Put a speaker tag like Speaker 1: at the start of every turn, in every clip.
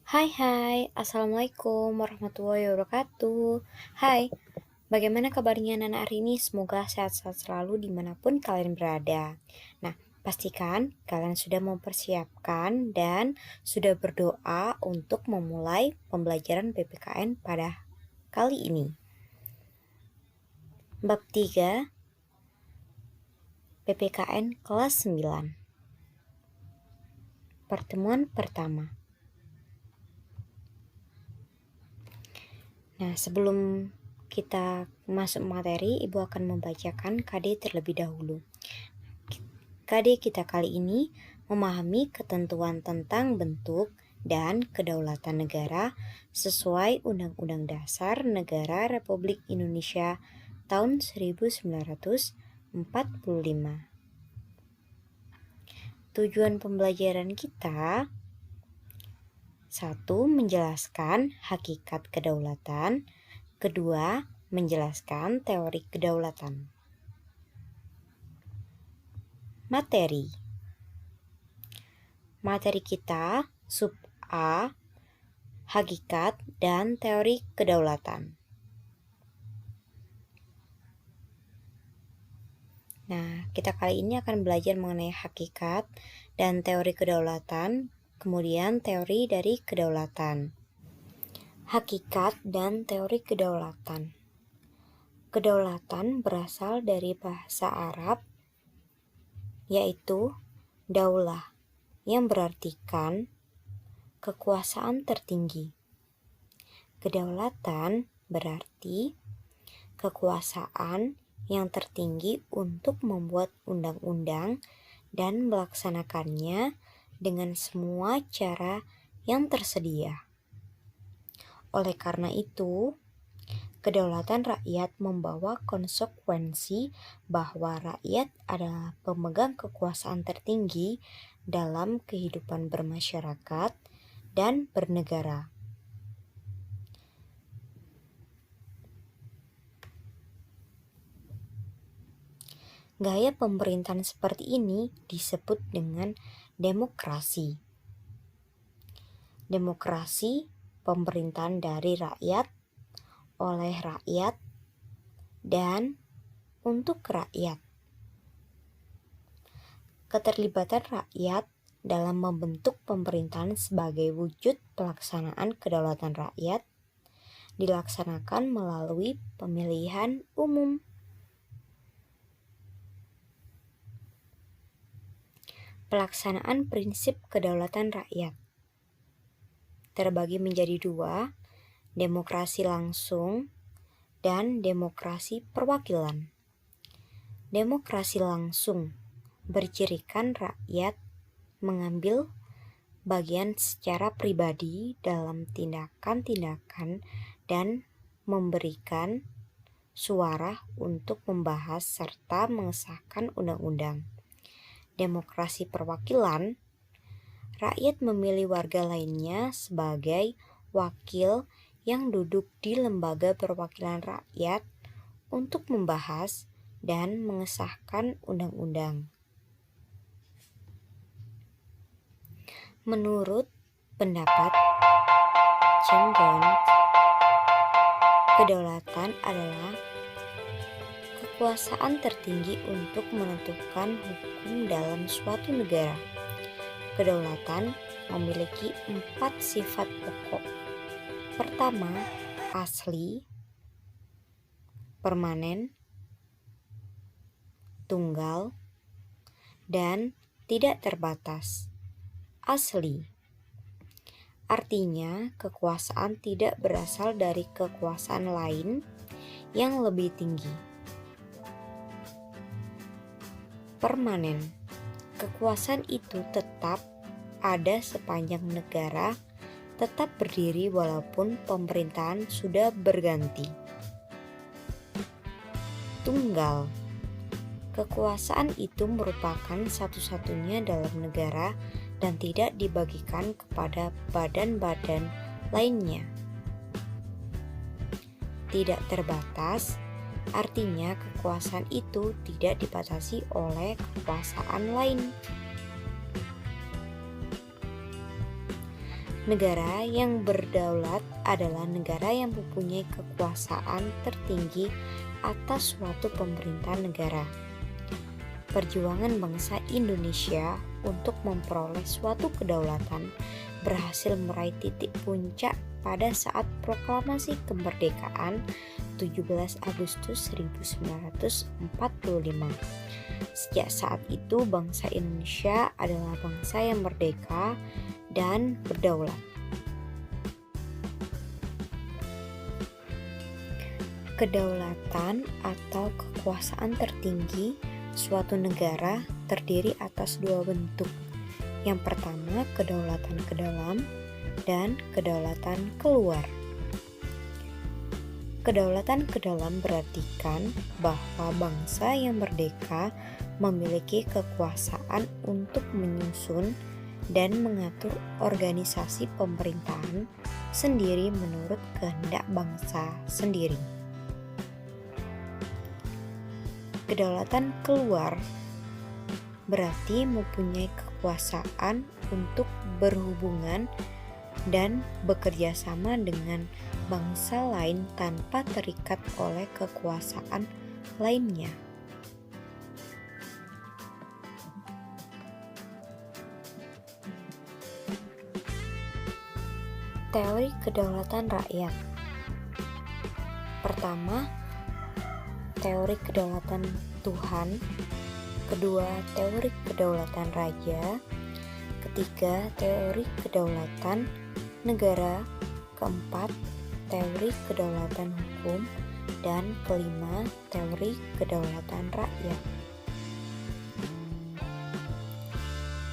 Speaker 1: Hai, Assalamualaikum warahmatullahi wabarakatuh. Hai, bagaimana kabarnya Nana hari ini? Semoga sehat-sehat selalu dimanapun kalian berada. Nah, pastikan kalian sudah mempersiapkan dan sudah berdoa untuk memulai pembelajaran PPKN pada kali ini. Bab 3, PPKN kelas 9. Pertemuan pertama. Nah, sebelum kita masuk materi, Ibu akan membacakan KD terlebih dahulu. KD kita kali ini memahami ketentuan tentang bentuk dan kedaulatan negara sesuai Undang-Undang Dasar Negara Republik Indonesia tahun 1945. Tujuan pembelajaran kita: 1. Menjelaskan hakikat kedaulatan. 2. Menjelaskan teori kedaulatan. Materi kita sub A, hakikat dan teori kedaulatan. Nah, kita kali ini akan belajar mengenai hakikat dan teori kedaulatan, kemudian teori dari kedaulatan. Hakikat dan teori kedaulatan. Kedaulatan berasal dari bahasa Arab, yaitu daulah, yang berartikan kekuasaan tertinggi. Kedaulatan berarti kekuasaan yang tertinggi untuk membuat undang-undang dan melaksanakannya dengan semua cara yang tersedia. Oleh karena itu, kedaulatan rakyat membawa konsekuensi bahwa rakyat adalah pemegang kekuasaan tertinggi dalam kehidupan bermasyarakat dan bernegara. Gaya pemerintahan seperti ini disebut dengan demokrasi. Demokrasi pemerintahan dari rakyat, oleh rakyat, dan untuk rakyat. Keterlibatan rakyat dalam membentuk pemerintahan sebagai wujud pelaksanaan kedaulatan rakyat dilaksanakan melalui pemilihan umum. Pelaksanaan prinsip kedaulatan rakyat terbagi menjadi dua, demokrasi langsung dan demokrasi perwakilan. Demokrasi langsung bercirikan rakyat mengambil bagian secara pribadi dalam tindakan-tindakan dan memberikan suara untuk membahas serta mengesahkan undang-undang. Demokrasi perwakilan, rakyat memilih warga lainnya sebagai wakil yang duduk di lembaga perwakilan rakyat untuk membahas dan mengesahkan undang-undang. Menurut pendapat Jim Bond, kedaulatan adalah kekuasaan tertinggi untuk menentukan hukum dalam suatu negara. Kedaulatan memiliki 4 sifat pokok. Pertama, asli, permanen, tunggal, dan tidak terbatas. Asli artinya kekuasaan tidak berasal dari kekuasaan lain yang lebih tinggi. Permanen, kekuasaan itu tetap ada sepanjang negara tetap berdiri walaupun pemerintahan sudah berganti. Tunggal, kekuasaan itu merupakan satu-satunya dalam negara dan tidak dibagikan kepada badan-badan lainnya. Tidak terbatas, artinya kekuasaan itu tidak dibatasi oleh kekuasaan lain. Negara yang berdaulat adalah negara yang mempunyai kekuasaan tertinggi atas suatu pemerintahan negara. Perjuangan bangsa Indonesia untuk memperoleh suatu kedaulatan berhasil meraih titik puncak pada saat proklamasi kemerdekaan 17 Agustus 1945. Sejak saat itu bangsa Indonesia adalah bangsa yang merdeka dan berdaulat. Kedaulatan atau kekuasaan tertinggi suatu negara terdiri atas dua bentuk. Yang pertama, kedaulatan ke dalam dan kedaulatan keluar. Kedaulatan ke dalam berartikan bahwa bangsa yang merdeka memiliki kekuasaan untuk menyusun dan mengatur organisasi pemerintahan sendiri menurut kehendak bangsa sendiri. Kedaulatan keluar berarti mempunyai kekuasaan untuk berhubungan dan bekerja sama dengan bangsa lain tanpa terikat oleh kekuasaan lainnya. Teori kedaulatan rakyat. Pertama, teori kedaulatan Tuhan. Kedua, teori kedaulatan raja. Ketiga, teori kedaulatan negara. Keempat, teori kedaulatan hukum. Dan kelima, teori kedaulatan rakyat.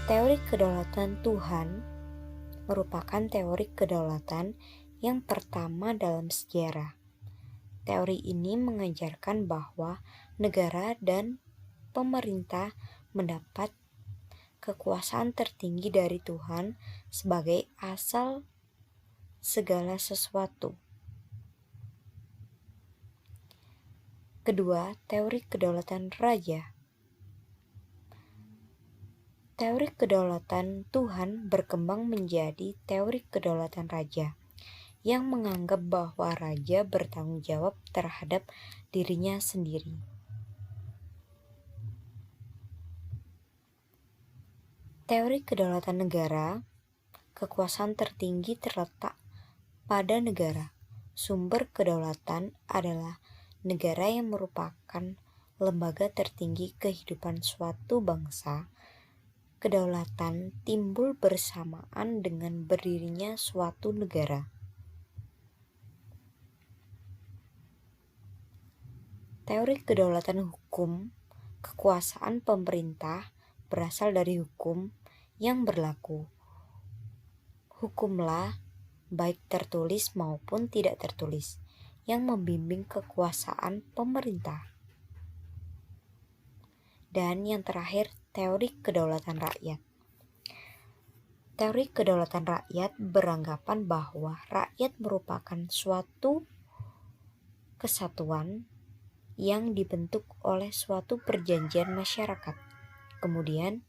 Speaker 1: Teori kedaulatan Tuhan merupakan teori kedaulatan yang pertama dalam sejarah. Teori ini mengajarkan bahwa negara dan pemerintah mendapat kekuasaan tertinggi dari Tuhan sebagai asal segala sesuatu. Kedua, teori kedaulatan raja. Teori kedaulatan Tuhan berkembang menjadi teori kedaulatan raja, yang menganggap bahwa raja bertanggung jawab terhadap dirinya sendiri. Teori kedaulatan negara, kekuasaan tertinggi terletak pada negara. Sumber kedaulatan adalah negara yang merupakan lembaga tertinggi kehidupan suatu bangsa. Kedaulatan timbul bersamaan dengan berdirinya suatu negara. Teori kedaulatan hukum, kekuasaan pemerintah berasal dari hukum yang berlaku. Hukumlah, baik tertulis maupun tidak tertulis, yang membimbing kekuasaan pemerintah. Dan yang terakhir, teori kedaulatan rakyat. Teori kedaulatan rakyat beranggapan bahwa rakyat merupakan suatu kesatuan yang dibentuk oleh suatu perjanjian masyarakat, kemudian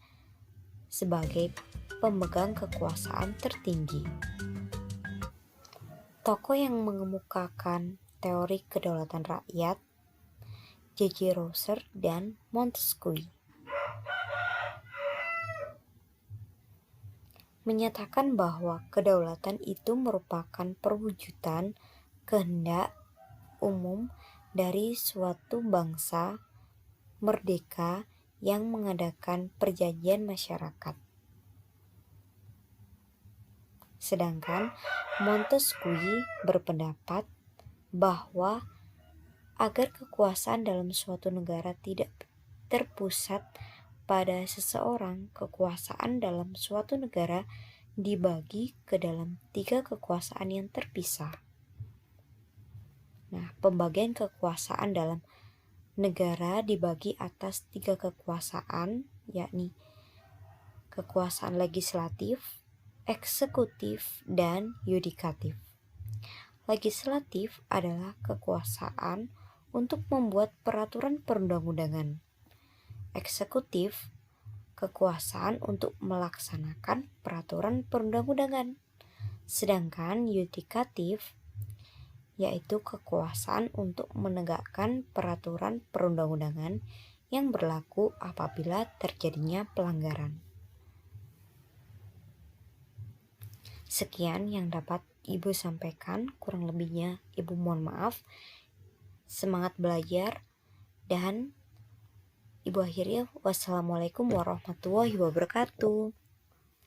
Speaker 1: sebagai pemegang kekuasaan tertinggi. Tokoh yang mengemukakan teori kedaulatan rakyat J.J. Rousseau dan Montesquieu menyatakan bahwa kedaulatan itu merupakan perwujudan kehendak umum dari suatu bangsa merdeka yang mengadakan perjanjian masyarakat. Sedangkan Montesquieu berpendapat bahwa agar kekuasaan dalam suatu negara tidak terpusat pada seseorang, kekuasaan dalam suatu negara dibagi ke dalam 3 kekuasaan yang terpisah. Nah, pembagian kekuasaan dalam negara dibagi atas 3 kekuasaan, yakni kekuasaan legislatif, eksekutif, dan yudikatif. Legislatif adalah kekuasaan untuk membuat peraturan perundang-undangan. Eksekutif, kekuasaan untuk melaksanakan peraturan perundang-undangan. Sedangkan yudikatif yaitu kekuasaan untuk menegakkan peraturan perundang-undangan yang berlaku apabila terjadinya pelanggaran. Sekian yang dapat Ibu sampaikan, kurang lebihnya Ibu mohon maaf. Semangat belajar dan Ibu akhiri, wassalamualaikum warahmatullahi wabarakatuh.